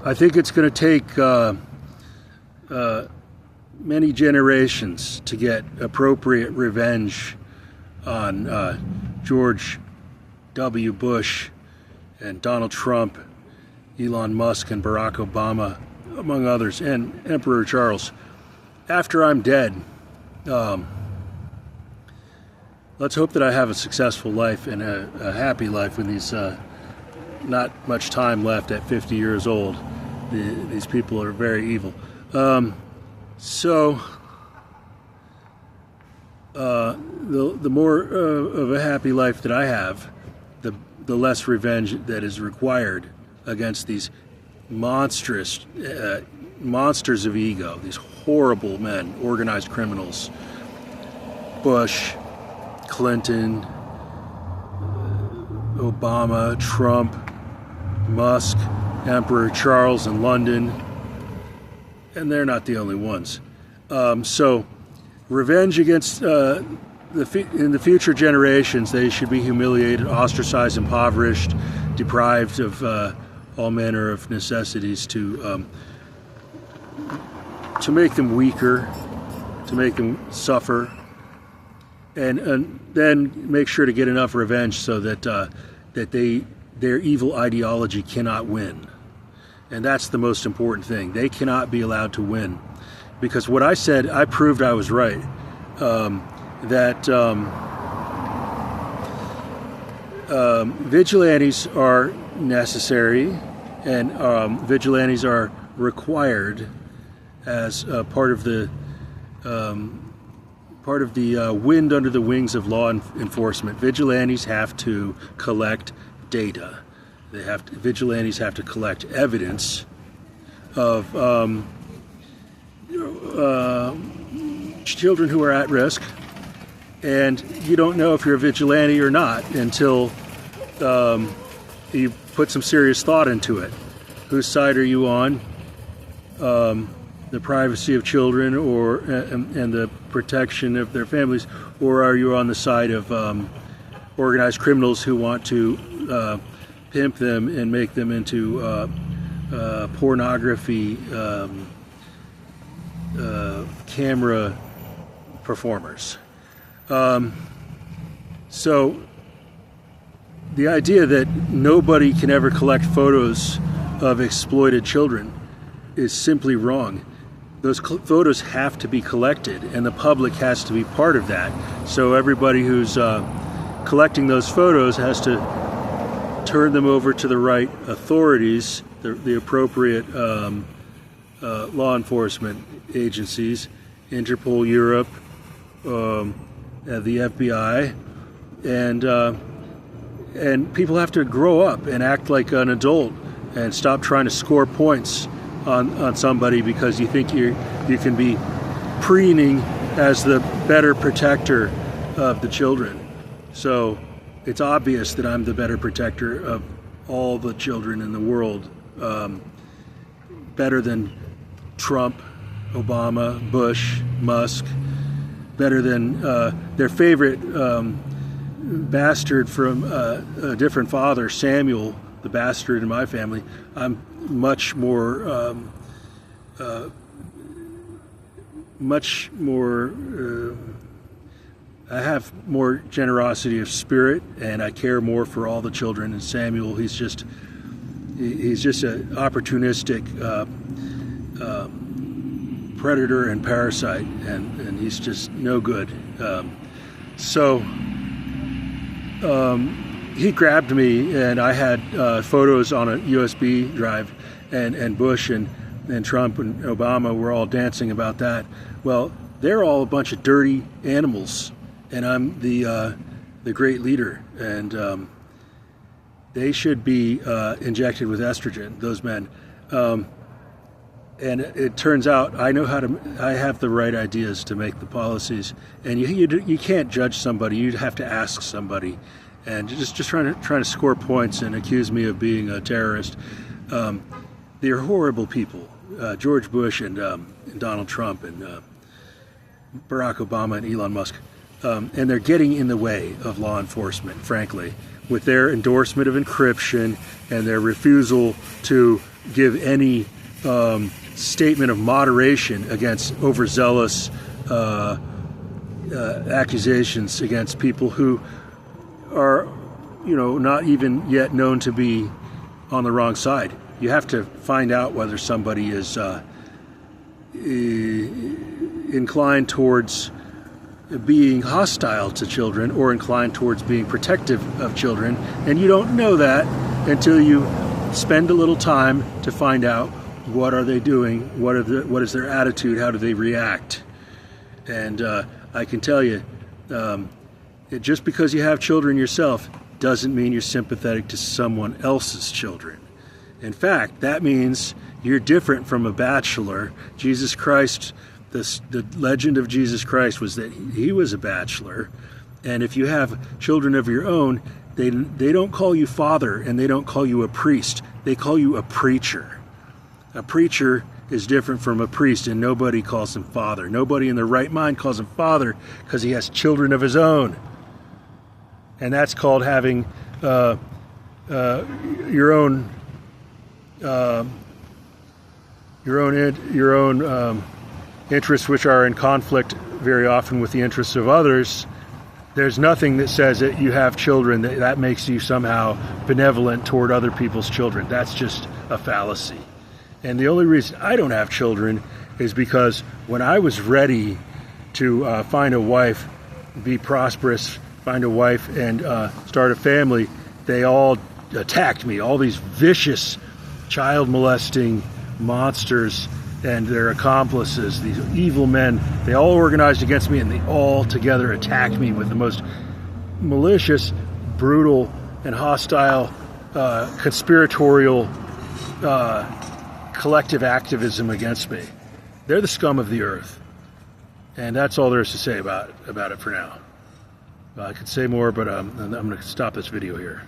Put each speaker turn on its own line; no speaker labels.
I think it's going to take many generations to get appropriate revenge on George W. Bush and Donald Trump, Elon Musk and Barack Obama, among others, and Emperor Charles. After I'm dead, let's hope that I have a successful life and a happy life with these not much time left at 50 years old. These people are very evil. So the more of a happy life that I have, the less revenge that is required against these monsters of ego, these horrible men, organized criminals. Bush, Clinton, Obama, Trump, Musk, Emperor Charles in London, and they're not the only ones. So revenge against in the future generations, they should be humiliated, ostracized, impoverished, deprived of all manner of necessities to make them weaker, to make them suffer, and then make sure to get enough revenge so that their evil ideology cannot win. And that's the most important thing. They cannot be allowed to win. Because what I said, I proved I was right. That vigilantes are necessary, and vigilantes are required as part of the wind under the wings of law enforcement. Vigilantes have to collect data. Vigilantes have to collect evidence of children who are at risk, and you don't know if you're a vigilante or not until you put some serious thought into it. Whose side are you on? The privacy of children and the protection of their families, or are you on the side of organized criminals who want to pimp them and make them into pornography camera performers? So the idea that nobody can ever collect photos of exploited children is simply wrong. Those photos have to be collected, and the public has to be part of that. So everybody who's collecting those photos has to turn them over to the right authorities, the appropriate law enforcement agencies, Interpol Europe, the FBI, and people have to grow up and act like an adult and stop trying to score points on somebody because you think you can be preening as the better protector of the children. So it's obvious that I'm the better protector of all the children in the world, better than Trump, Obama, Bush, Musk, better than their favorite bastard from a different father, Samuel, the bastard in my family. I'm much more I have more generosity of spirit, and I care more for all the children. And Samuel, he's just an opportunistic predator and parasite, and he's just no good. He grabbed me, and I had photos on a USB drive, and Bush and Trump and Obama were all dancing about that. Well, they're all a bunch of dirty animals, and I'm the great leader, and they should be injected with estrogen, those men. And it turns out I have the right ideas to make the policies, and you can't judge somebody. You'd have to ask somebody, and just trying to score points and accuse me of being a terrorist. They're horrible people, George Bush and Donald Trump and Barack Obama and Elon Musk, and they're getting in the way of law enforcement, frankly, with their endorsement of encryption and their refusal to give any statement of moderation against overzealous accusations against people who are, not even yet known to be on the wrong side. You have to find out whether somebody is inclined towards being hostile to children or inclined towards being protective of children, and you don't know that until you spend a little time to find out what are they doing, what is their attitude, how do they react. And I can tell you, just because you have children yourself doesn't mean you're sympathetic to someone else's children. In fact, that means you're different from a bachelor. Jesus Christ, the legend of Jesus Christ was that he was a bachelor, and if you have children of your own, they don't call you father and they don't call you a priest. They call you a preacher. A preacher is different from a priest, and nobody calls him father. Nobody in their right mind calls him father because he has children of his own. And that's called having your own interests, which are in conflict very often with the interests of others. There's nothing that says that you have children that makes you somehow benevolent toward other people's children. That's just a fallacy. And the only reason I don't have children is because when I was ready to find a wife, be prosperous, find a wife, and start a family, they all attacked me. All these vicious, child molesting monsters and their accomplices, these evil men, they all organized against me, and they all together attacked me with the most malicious, brutal, and hostile, conspiratorial, collective activism against me. They're the scum of the earth. And that's all there is to say about it for now. I could say more, but I'm going to stop this video here.